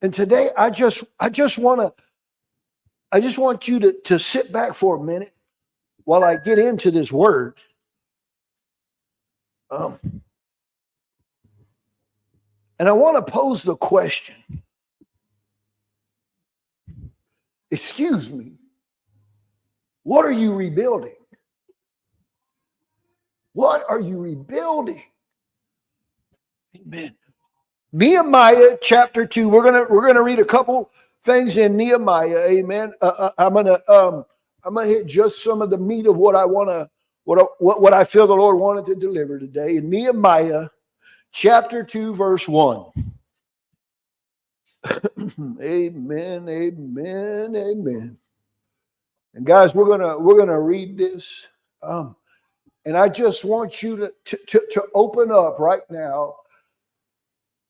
And today I just want you to sit back for a minute while I get into this word. And I want to pose the question. Excuse me. What are you rebuilding? What are you rebuilding? Amen. Nehemiah chapter 2. We're gonna read a couple things in Nehemiah. Amen. I'm gonna hit just some of the meat of what I feel the Lord wanted to deliver today. In Nehemiah chapter 2, verse 1. Amen. Amen. Amen. And guys, we're gonna read this. And I just want you to open up right now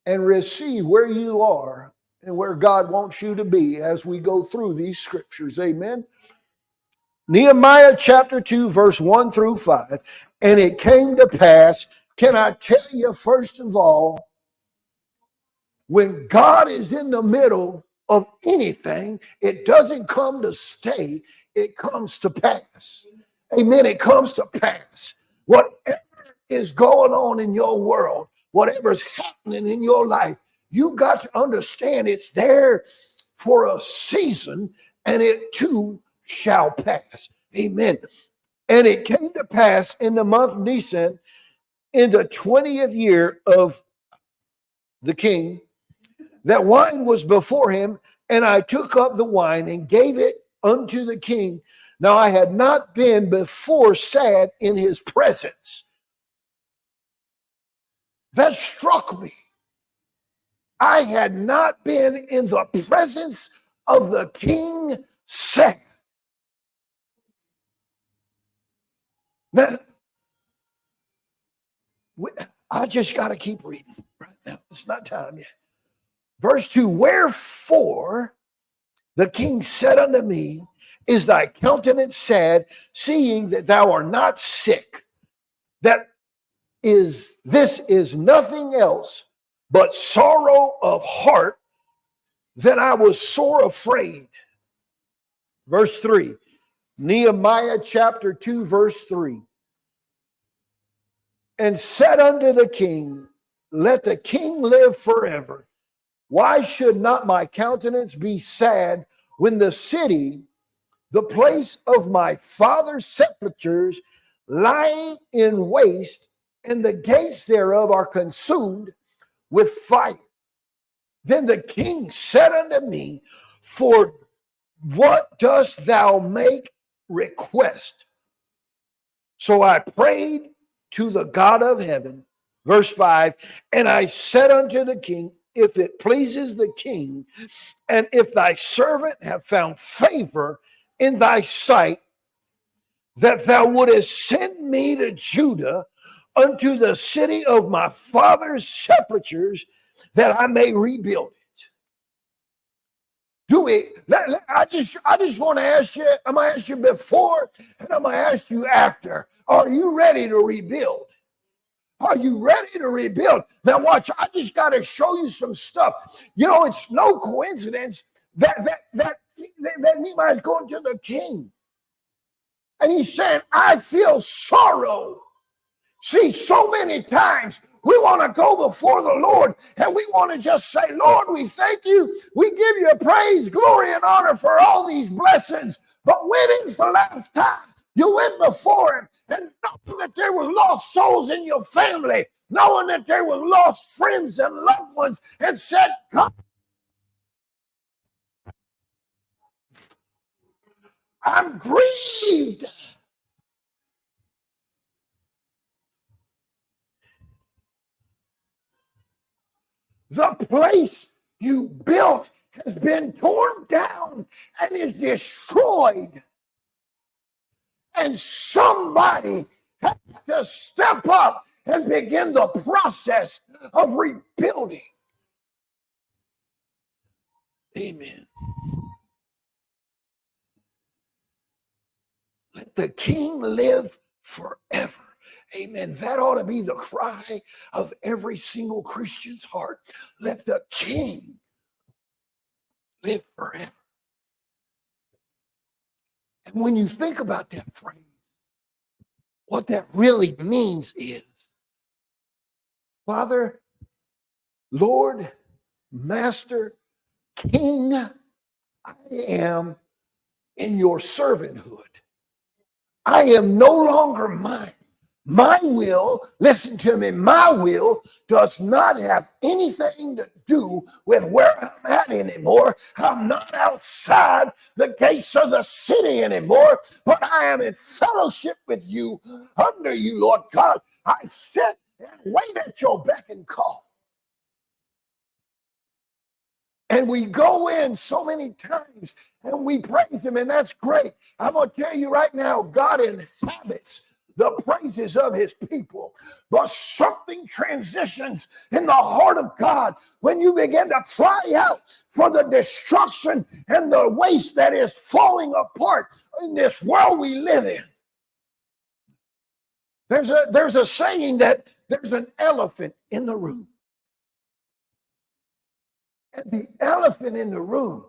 and receive where you are and where God wants you to be as we go through these scriptures. Amen. Nehemiah chapter 2, verse 1 through 5. And it came to pass, can I tell you first of all, when God is in the middle of anything, it doesn't come to stay, it comes to pass. Amen. It comes to pass. Whatever is going on in your world, whatever's happening in your life, you got to understand it's there for a season, and it too shall pass. Amen. And it came to pass in the month Nisan, in the 20th year of the king, that wine was before him, and I took up the wine and gave it unto the king. Now I had not been before sad in his presence. That struck me. I had not been in the presence of the king sad. Now, I just got to keep reading right now. It's not time yet. Verse 2, wherefore the king said unto me, is thy countenance sad, seeing that thou art not sick? This is nothing else but sorrow of heart, that I was sore afraid. Verse 3, Nehemiah chapter 2, verse 3. And said unto the king, let the king live forever. Why should not my countenance be sad when the city, the place of my father's sepulchres, lying in waste, and the gates thereof are consumed with fire? Then the king said unto me, for what dost thou make request? So I prayed to the God of heaven. Verse 5, and I said unto the king, if it pleases the king, and if thy servant have found favor in thy sight, that thou wouldest send me to Judah unto the city of my father's sepulchres, that I may rebuild it. I just want to ask you, I'm going to ask you before, and I'm going to ask you after. Are you ready to rebuild? Are you ready to rebuild? Now watch, I just got to show you some stuff. You know, it's no coincidence that Nehemiah is going to the king. And he's saying, I feel sorrow. See, so many times we want to go before the Lord and we want to just say, Lord, we thank you. We give you praise, glory, and honor for all these blessings. But when is the last time you went before him and knowing that there were lost souls in your family, knowing that there were lost friends and loved ones, and said, God, I'm grieved. The place you built has been torn down and is destroyed. And somebody has to step up and begin the process of rebuilding. Amen. Let the king live forever. Amen. That ought to be the cry of every single Christian's heart. Let the king live forever. And when you think about that phrase, what that really means is, Father, Lord, Master, King, I am in your servanthood. I am no longer mine. My will, listen to me, my will does not have anything to do with where I'm at anymore. I'm not outside the gates of the city anymore, but I am in fellowship with you, under you, Lord God. I sit and wait at your beck and call. And we go in so many times and we praise him, and that's great. I'm going to tell you right now, God inhabits the praises of his people. But something transitions in the heart of God when you begin to cry out for the destruction and the waste that is falling apart in this world we live in. There's a saying that there's an elephant in the room. And the elephant in the room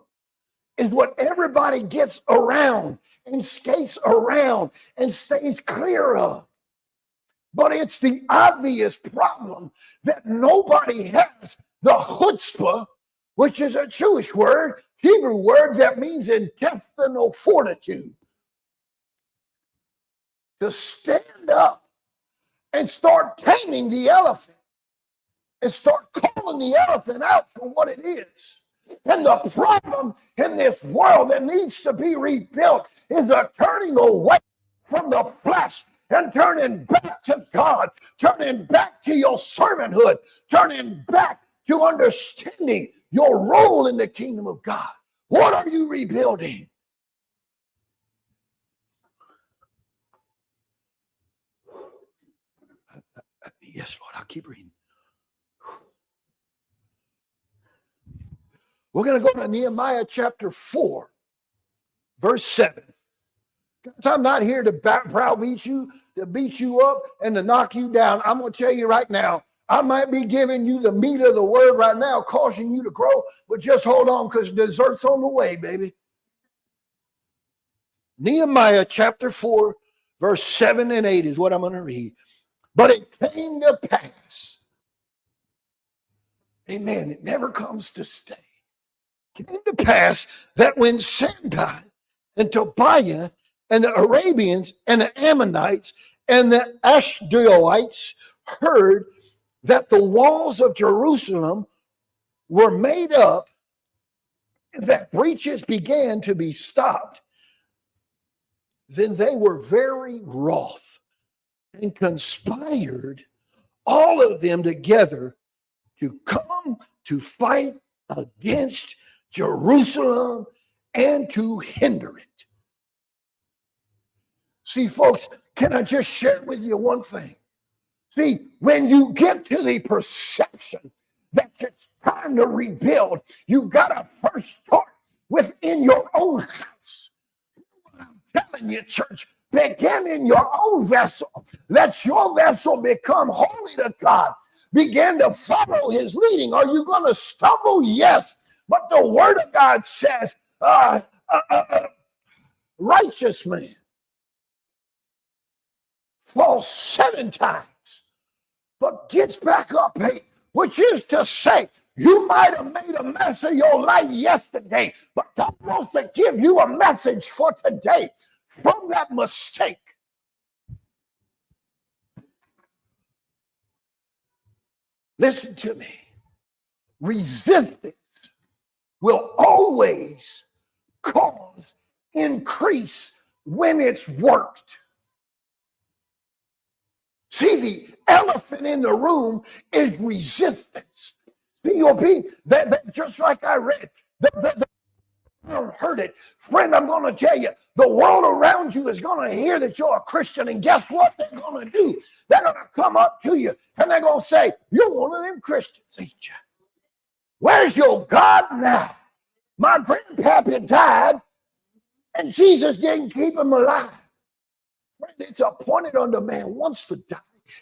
is what everybody gets around and skates around and stays clear of. But it's the obvious problem that nobody has the chutzpah, which is a Jewish word, Hebrew word that means intestinal fortitude, to stand up and start taming the elephant and start calling the elephant out for what it is. And the problem in this world that needs to be rebuilt is a turning away from the flesh and turning back to God, turning back to your servanthood, turning back to understanding your role in the kingdom of God. What are you rebuilding? Yes, Lord, I'll keep reading. We're going to go to Nehemiah chapter 4, verse 7. Guys, I'm not here to browbeat you, to beat you up, and to knock you down. I'm going to tell you right now, I might be giving you the meat of the word right now, causing you to grow, but just hold on because dessert's on the way, baby. Nehemiah chapter 4, verse 7 and 8 is what I'm going to read. But it came to pass, amen, it never comes to stay. It came to pass that when Sanballat and Tobiah and the Arabians and the Ammonites and the Ashdodites heard that the walls of Jerusalem were made up, that breaches began to be stopped, then they were very wroth and conspired, all of them together, to come to fight against Jerusalem and to hinder it. See, folks, can I just share with you one thing? See, when you get to the perception that it's time to rebuild, you got to first start within your own house. I'm telling you, church, begin in your own vessel. Let your vessel become holy to God. Begin to follow his leading. Are you going to stumble? Yes. But the word of God says, righteous man falls 7 times, but gets back up 8, which is to say, you might have made a mess of your life yesterday, but God wants to give you a message for today from that mistake. Listen to me. Resistance will always cause increase when it's worked. See, the elephant in the room is resistance. C-O-P, that just like I read, heard it. Friend, I'm going to tell you, the world around you is going to hear that you're a Christian, and guess what they're going to do? They're going to come up to you, and they're going to say, you're one of them Christians, ain't you? Where's your God now? My grandpappy died, and Jesus didn't keep him alive. Friend, it's appointed unto man once to die.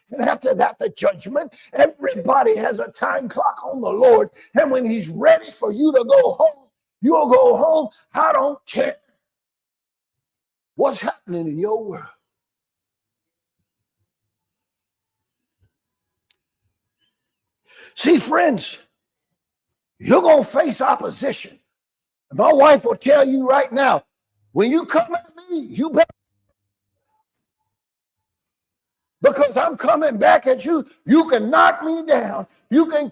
And after that, the judgment. Everybody has a time clock on the Lord. And when he's ready for you to go home, You'll go home. I don't care what's happening in your world. See, friends, you're going to face opposition. My wife will tell you right now, when you come at me, you better, because I'm coming back at you. You can knock me down. You can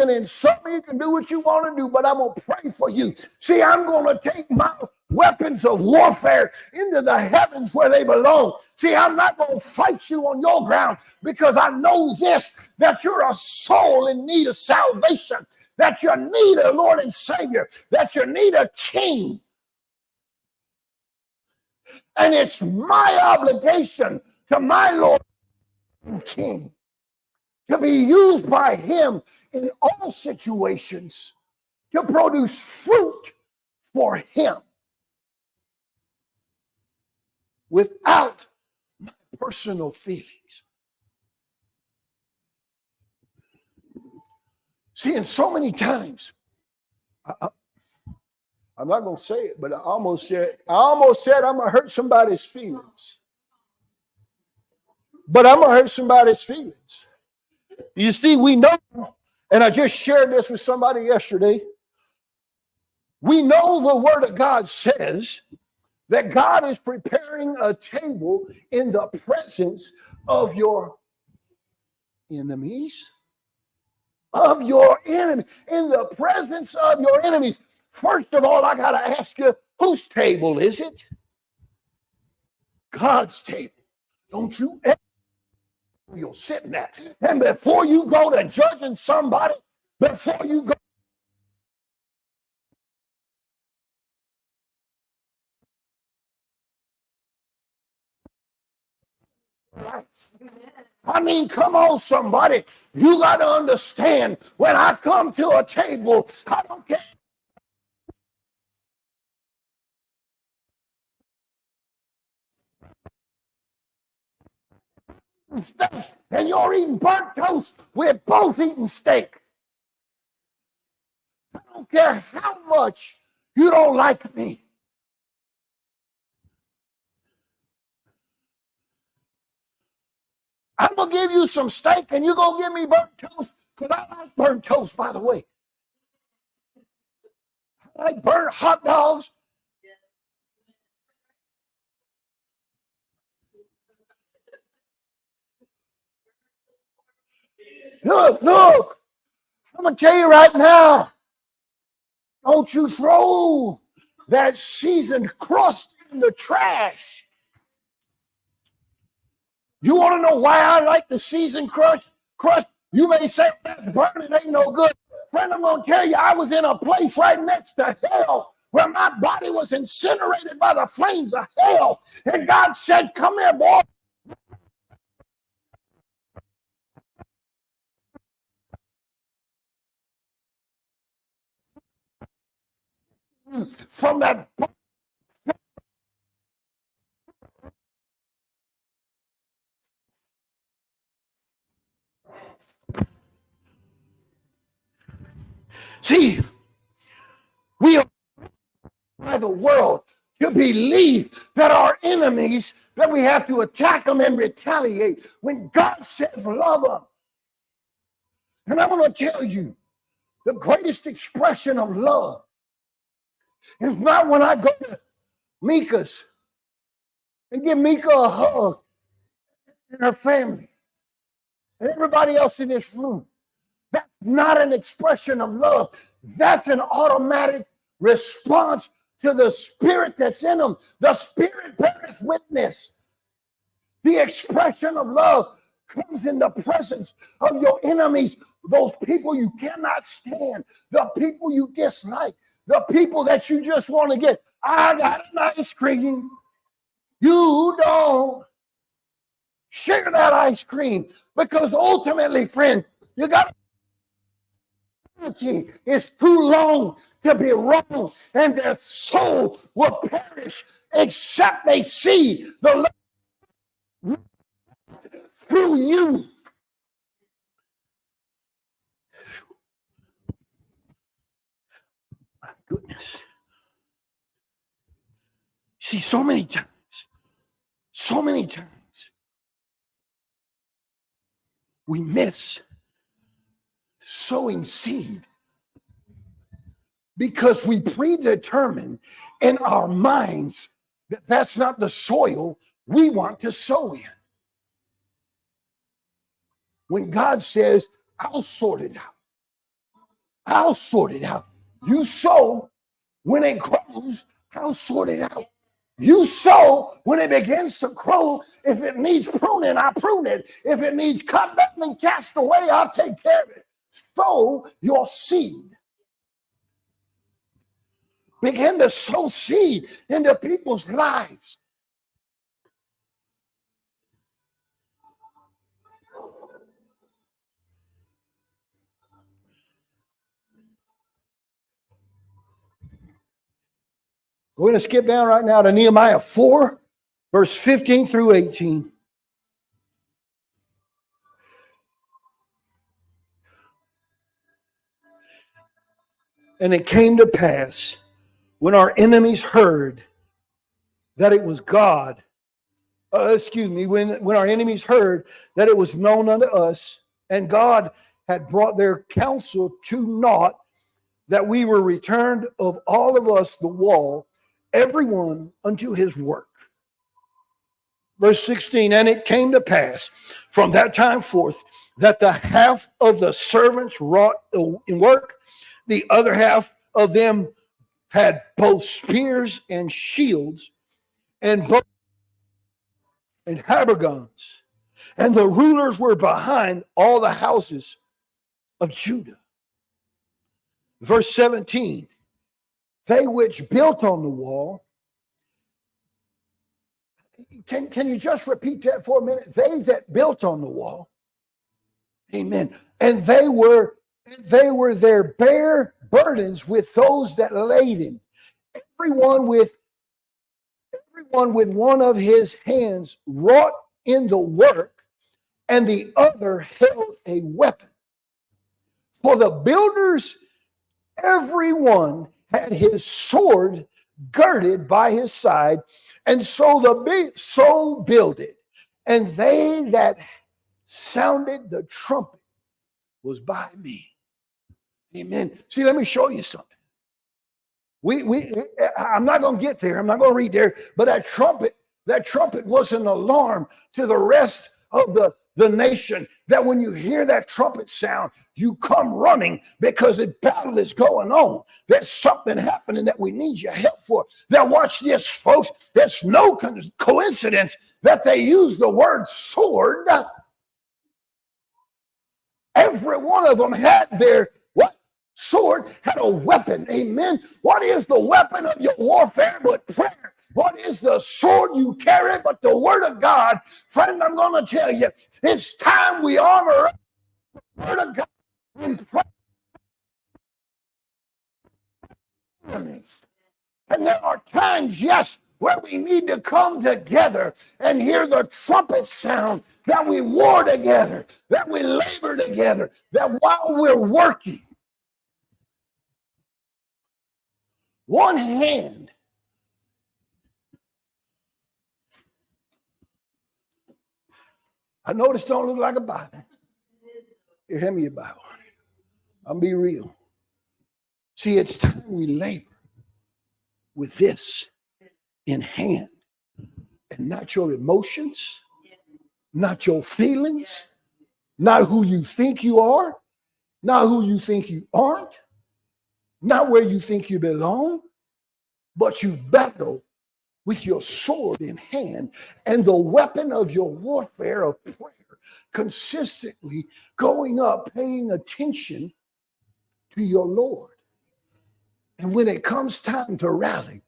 insult me. You can do what you want to do, but I'm going to pray for you. See, I'm going to take my weapons of warfare into the heavens where they belong. See, I'm not going to fight you on your ground, because I know this, that you're a soul in need of salvation, that you need a Lord and Savior, that you need a King. And it's my obligation to my Lord and King to be used by him in all situations to produce fruit for him without my personal feelings. See, and so many times, I'm not going to say it, but I almost said I'm going to hurt somebody's feelings. But I'm going to hurt somebody's feelings. You see, we know, and I just shared this with somebody yesterday, we know the Word of God says that God is preparing a table in the presence of your enemies. Of your enemy, in the presence of your enemies. First of all, I got to ask you, whose table is it? God's table. Don't you ever you'll sit in that. And before you go to judging somebody, before you go I mean, come on, somebody. You got to understand, when I come to a table, I don't care. Steak, and you're eating burnt toast. We're both eating steak. I don't care how much you don't like me. I'm going to give you some steak and you're going to give me burnt toast, because I like burnt toast, by the way. I like burnt hot dogs. Look, I'm going to tell you right now, don't you throw that seasoned crust in the trash. You want to know why I like the seasoned crust? You may say that's burning, ain't no good. Friend, I'm going to tell you, I was in a place right next to hell where my body was incinerated by the flames of hell. And God said, come here, boy. From that. See, we are by the world to believe that our enemies, that we have to attack them and retaliate, when God says love them. And I'm going to tell you, the greatest expression of love is not when I go to Mika's and give Mika a hug and her family and everybody else in this room. That's not an expression of love. That's an automatic response to the spirit that's in them. The spirit bears witness. The expression of love comes in the presence of your enemies, those people you cannot stand, the people you dislike, the people that you just want to get. I got an ice cream. You don't. Share that ice cream, because ultimately, friend, you got it's too long to be wrong, and their soul will perish except they see the love through you. My goodness. so many times, we miss sowing seed because we predetermine in our minds that that's not the soil we want to sow in. When God says, I'll sort it out. I'll sort it out. You sow when it grows, I'll sort it out. You sow when it begins to grow. If it needs pruning, I prune it. If it needs cut back and cast away, I'll take care of it. Sow your seed. Begin to sow seed into people's lives. We're going to skip down right now to Nehemiah 4, verse 15 through 18. And it came to pass when our enemies heard that it was God, when our enemies heard that it was known unto us, and God had brought their counsel to naught, that we were returned of all of us the wall, everyone unto his work. Verse 16, and it came to pass from that time forth that the half of the servants wrought in work, the other half of them had both spears and shields and bow and habergeons, and the rulers were behind all the houses of Judah. Verse 17, they which built on the wall. Can you just repeat that for a minute? They that built on the wall. Amen. And they were their bare burdens with those that laid him. Everyone with one of his hands wrought in the work, and the other held a weapon. For the builders, everyone had his sword girded by his side, and so builded. And they that sounded the trumpet was by me. Amen. See, let me show you something. I'm not going to get there. I'm not going to read there. But that trumpet was an alarm to the rest of the nation, that when you hear that trumpet sound, you come running because a battle is going on. There's something happening that we need your help for. Now watch this, folks. It's no coincidence that they use the word sword. Every one of them had their sword, had a weapon. Amen. What is the weapon of your warfare but prayer? What is the sword you carry but the word of God? Friend, I'm going to tell you, it's time we armor up the word of God and pray. And there are times, yes, where we need to come together and hear the trumpet sound, that we war together, that we labor together, that while we're working, one hand I noticed don't look like a Bible. Here, hand me your Bible. I'm be real. See, it's time we labor with this in hand, and not your emotions, not your feelings, not who you think you are, not who you think you aren't, not where you think you belong, but you battle with your sword in hand and the weapon of your warfare of prayer, consistently going up, paying attention to your Lord. And when it comes time to rally,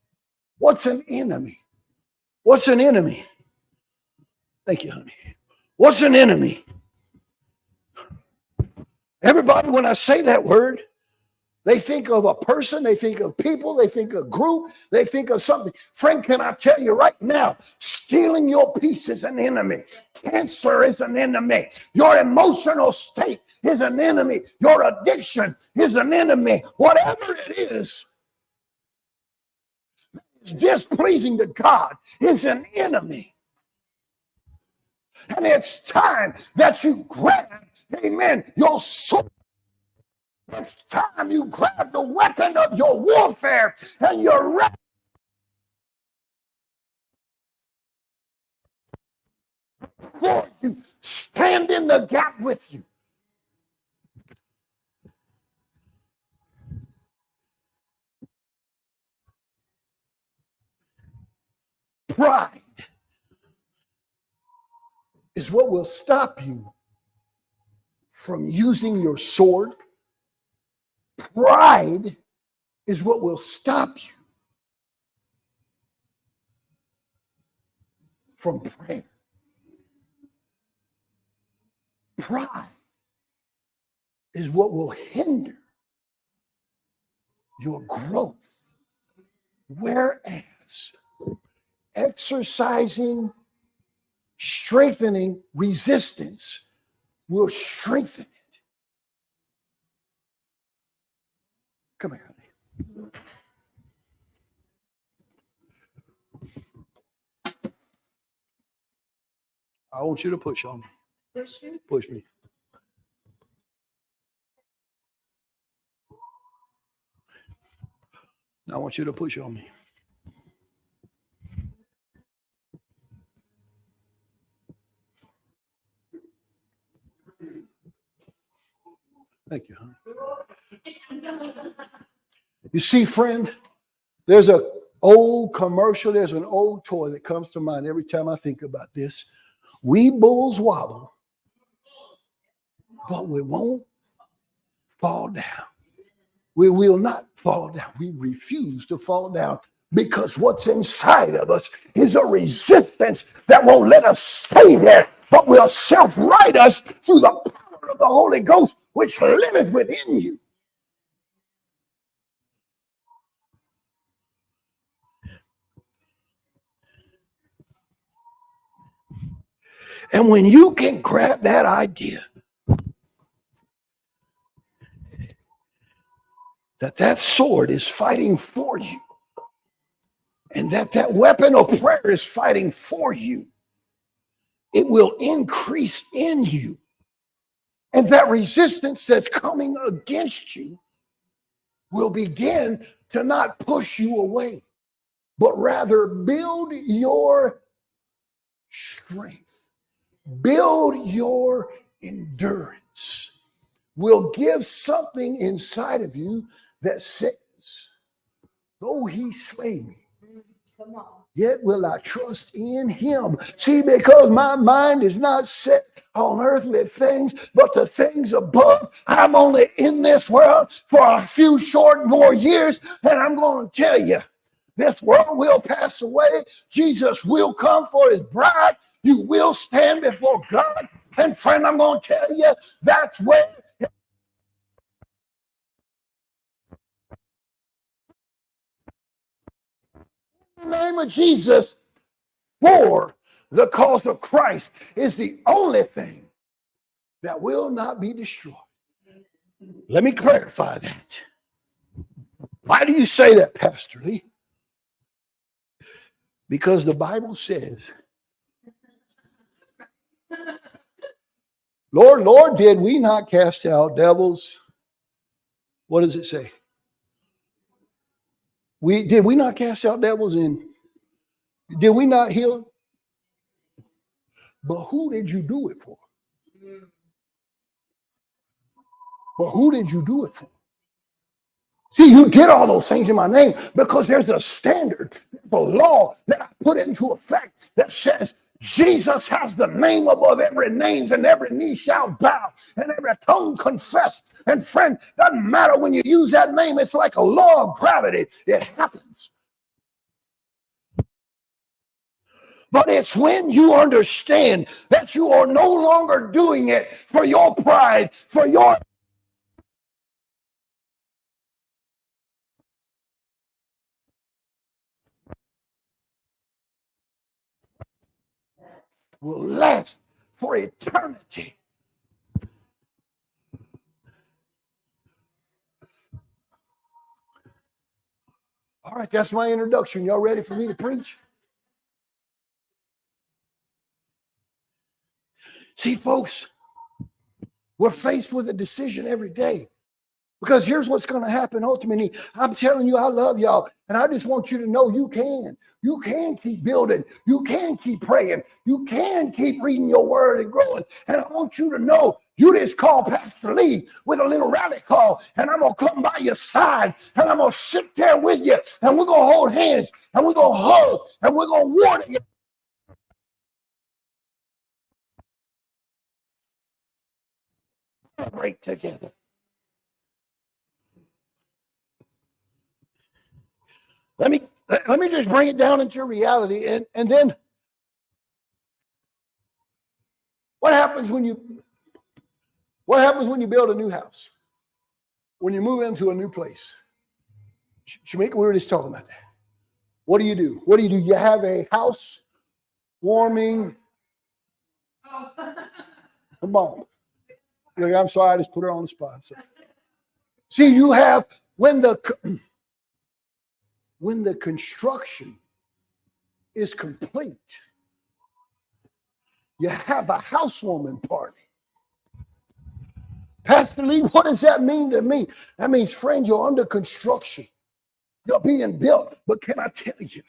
what's an enemy? What's an enemy? Thank you, honey. What's an enemy? Everybody, when I say that word, they think of a person, they think of people, they think of a group, they think of something. Friend, can I tell you right now, stealing your peace is an enemy. Cancer is an enemy. Your emotional state is an enemy. Your addiction is an enemy. Whatever it is is displeasing to God is an enemy. And it's time that you grab, amen, your sword. It's time you grab the weapon of your warfare and you're ready. For you, stand in the gap with you. Pride is what will stop you from using your sword. Pride is what will stop you from prayer. Pride is what will hinder your growth. Whereas exercising, strengthening resistance will strengthen it. Come here, honey. I want you to push on me. Push you? Push me. Now I want you to push on me. Thank you, honey. You see, friend, there's an old commercial, there's an old toy that comes to mind every time I think about this. We bulls wobble, but we won't fall down. We will not fall down. We refuse to fall down because what's inside of us is a resistance that won't let us stay there, but will self-right us through the power of the Holy Ghost, which liveth within you. And when you can grab that idea that that sword is fighting for you, and that weapon of prayer is fighting for you, it will increase in you. And that resistance that's coming against you will begin to not push you away, but rather build your strength, build your endurance, will give something inside of you that says, though he slay me, yet will I trust in him. See, because my mind is not set on earthly things, but the things above. I'm only in this world for a few short more years, and I'm going to tell you, this world will pass away. Jesus will come for his bride. You will stand before God. And friend, I'm going to tell you, that's where in the name of Jesus for the cause of Christ is the only thing that will not be destroyed. Let me clarify that. Why do you say that, Pastor Lee? Because the Bible says, Lord, Lord, did we not cast out devils? What does it say? Did we not cast out devils and did we not heal? But who did you do it for? But who did you do it for? See, you did all those things in my name because there's a standard, the law that I put into effect that says Jesus has the name above every name, and every knee shall bow and every tongue confess. And friend, doesn't matter when you use that name, it's like a law of gravity. It happens. But it's when you understand that you are no longer doing it for your pride, for your will last for eternity. All right, that's my introduction. Y'all ready for me to preach? See, folks, we're faced with a decision every day. Because here's what's going to happen ultimately. I'm telling you, I love y'all. And I just want you to know you can. You can keep building. You can keep praying. You can keep reading your word and growing. And I want you to know you just call Pastor Lee with a little rally call. And I'm going to come by your side. And I'm going to sit there with you. And we're going to hold hands. And we're going to hug. And we're going to war together. Celebrate together. Let me just bring it down into reality, and then what happens when you build a new house? When you move into a new place? Shamika, we were just talking about that. What do you do? What do? You have a house warming. Come on. Look, I'm sorry, I just put her on the spot. So. See, you have when the construction is complete, you have a housewarming party. Pastor Lee, what does that mean to me? That means, friend, you're under construction. You're being built. But can I tell you,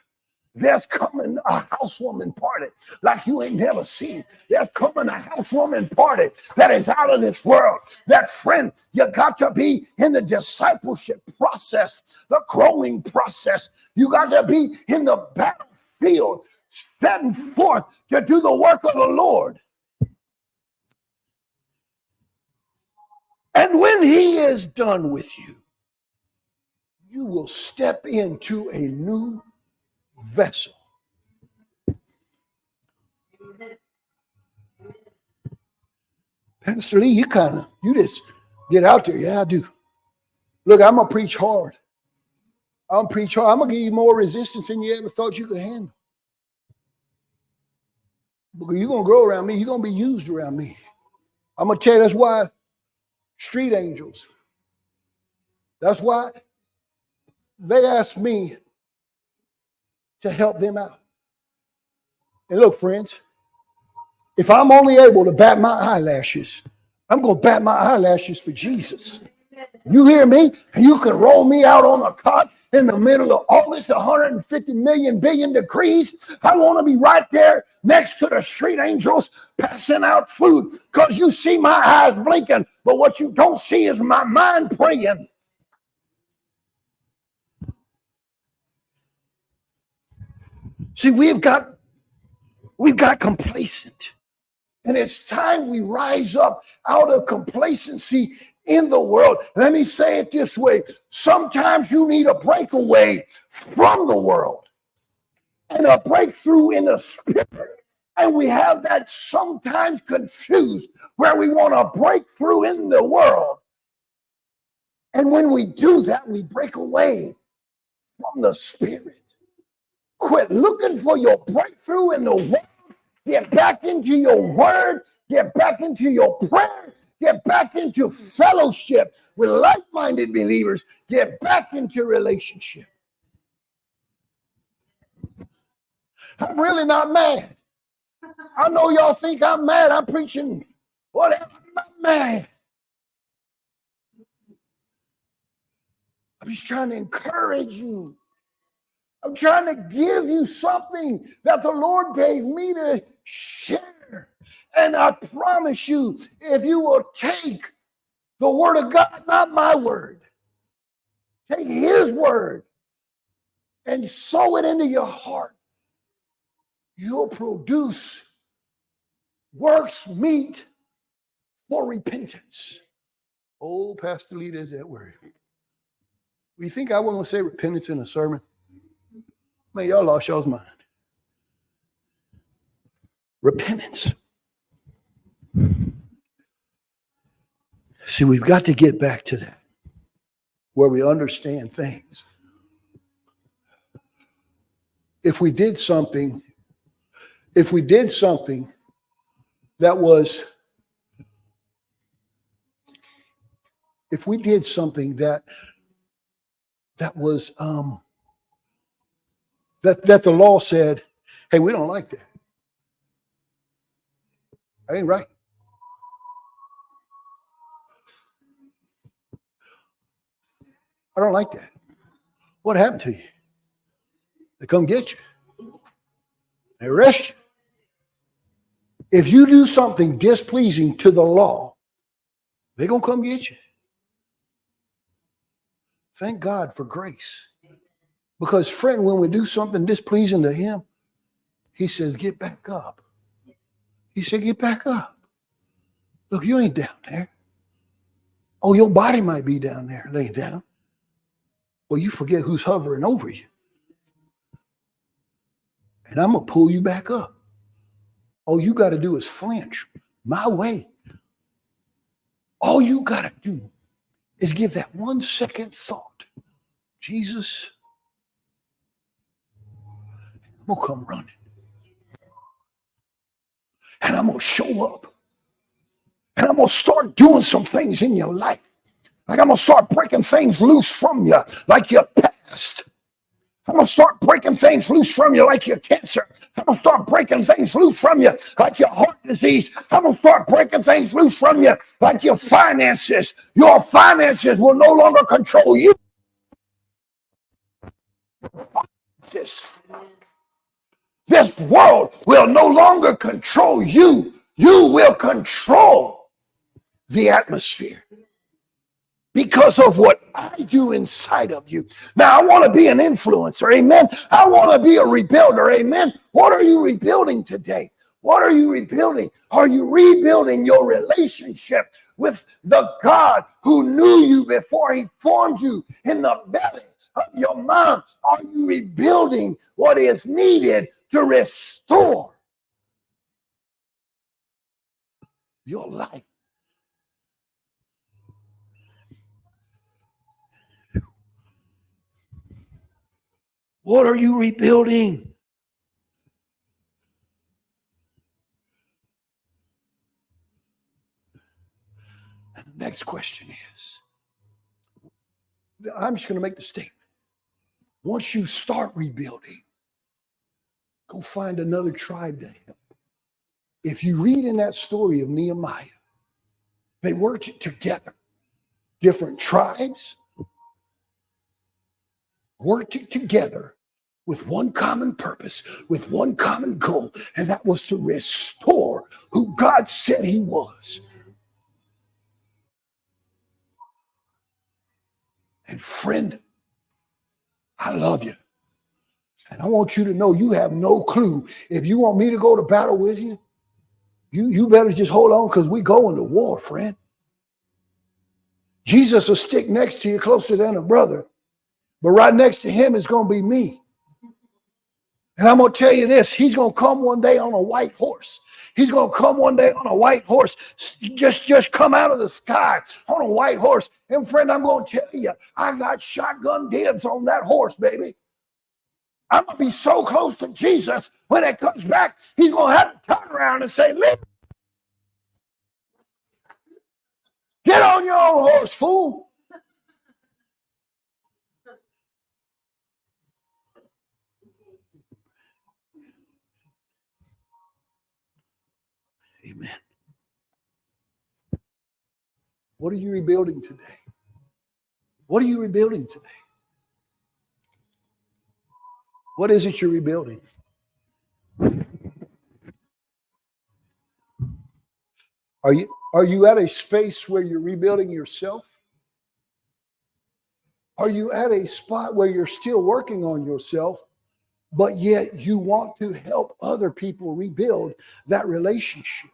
there's coming a housewarming party like you ain't never seen. There's coming a housewarming party that is out of this world. That, friend, you got to be in the discipleship process, the growing process. You got to be in the battlefield, setting forth to do the work of the Lord. And when he is done with you, you will step into a new vessel. Pastor Lee, you just get out there. Yeah, I do. Look, I'm going to preach hard. I'm going to give you more resistance than you ever thought you could handle. Because you're going to grow around me. You're going to be used around me. I'm going to tell you that's why street angels. That's why they asked me to help them out. And look, friends, if I'm only able to bat my eyelashes, I'm going to bat my eyelashes for Jesus. You hear me? You can roll me out on a cot in the middle of August, 150 million billion degrees. I want to be right there next to the street angels passing out food because you see my eyes blinking, but what you don't see is my mind praying. See, we've got complacent. And it's time we rise up out of complacency in the world. Let me say it this way. Sometimes you need a breakaway from the world and a breakthrough in the spirit. And we have that sometimes confused where we want a breakthrough in the world. And when we do that, we break away from the spirit. Quit looking for your breakthrough in the world. Get back into your word. Get back into your prayer. Get back into fellowship with like-minded believers. Get back into relationship. I'm really not mad. I know y'all think I'm mad. I'm preaching whatever. I'm not mad. I'm just trying to encourage you. I'm trying to give you something that the Lord gave me to share. And I promise you, if you will take the word of God, not my word, take his word and sow it into your heart, you'll produce works meet for repentance. Oh, Pastor Lee, there's that word. You think I wasn't going to say repentance in a sermon? Man, y'all lost y'all's mind. Repentance. See, we've got to get back to that, where we understand things. If we did something that was, that the law said, hey, we don't like that. That ain't right. I don't like that. What happened to you? They come get you. They arrest you. If you do something displeasing to the law, they're going to come get you. Thank God for grace. Because, friend, when we do something displeasing to him, he says, get back up. He said, get back up. Look, you ain't down there. Oh, your body might be down there, laying down. Well, you forget who's hovering over you. And I'm going to pull you back up. All you got to do is flinch my way. All you got to do is give that 1 second thought. Jesus, I'm going to come running. And I'm going to show up. And I'm going to start doing some things in your life. Like I'm going to start breaking things loose from you, like your past. I'm going to start breaking things loose from you like your cancer. I'm going to start breaking things loose from you like your heart disease. I'm going to start breaking things loose from you like your finances. Your finances will no longer control you. This world will no longer control you. You will control the atmosphere because of what I do inside of you. Now, I want to be an influencer, amen. I want to be a rebuilder, amen. What are you rebuilding today? What are you rebuilding? Are you rebuilding your relationship with the God who knew you before he formed you in the belly of your mom? Are you rebuilding what is needed to restore your life? What are you rebuilding? And the next question is, I'm just going to make the statement. Once you start rebuilding, go find another tribe to help. If you read in that story of Nehemiah, they worked together. Different tribes worked together with one common purpose, with one common goal, and that was to restore who God said he was. And friend, I love you. And I want you to know you have no clue. If you want me to go to battle with you, you better just hold on, because we going to war, friend. Jesus will stick next to you closer than a brother, but right next to him is going to be me. And I'm going to tell you this, he's going to come one day on a white horse. He's going to come one day on a white horse, just come out of the sky on a white horse. And friend, I'm going to tell you, I got shotgun dibs on that horse, baby. I'm going to be so close to Jesus, when it comes back, he's going to have to turn around and say, get on your own horse, fool. Amen. What are you rebuilding today? What are you rebuilding today? What is it you're rebuilding? Are you at a space where you're rebuilding yourself? Are you at a spot where you're still working on yourself, but yet you want to help other people rebuild that relationship?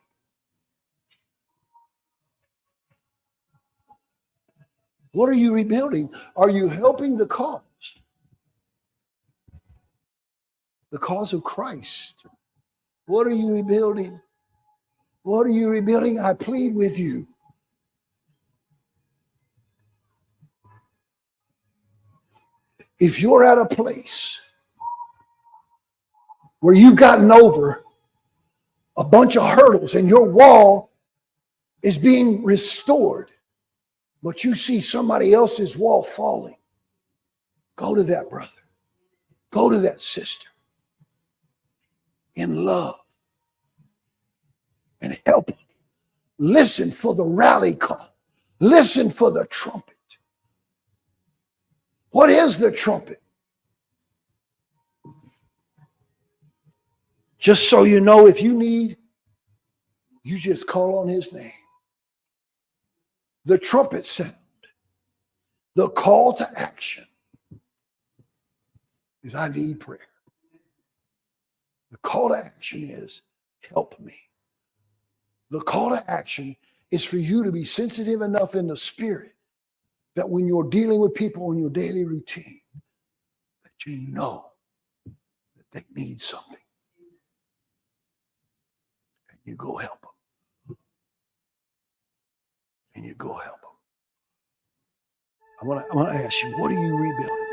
What are you rebuilding? Are you helping the cause? The cause of Christ. What are you rebuilding? What are you rebuilding? I plead with you. If you're at a place where you've gotten over a bunch of hurdles and your wall is being restored, but you see somebody else's wall falling, go to that brother. Go to that sister. in love and help them. Listen for the rally call. Listen for the trumpet. What is the trumpet? Just so you know, if you need, you just call on his name. The trumpet sound, the call to action is I need prayer. The call to action is help me. The call to action is for you to be sensitive enough in the spirit that when you're dealing with people in your daily routine, that you know that they need something. And you go help them. And you go help them. I want to ask you, what are you rebuilding?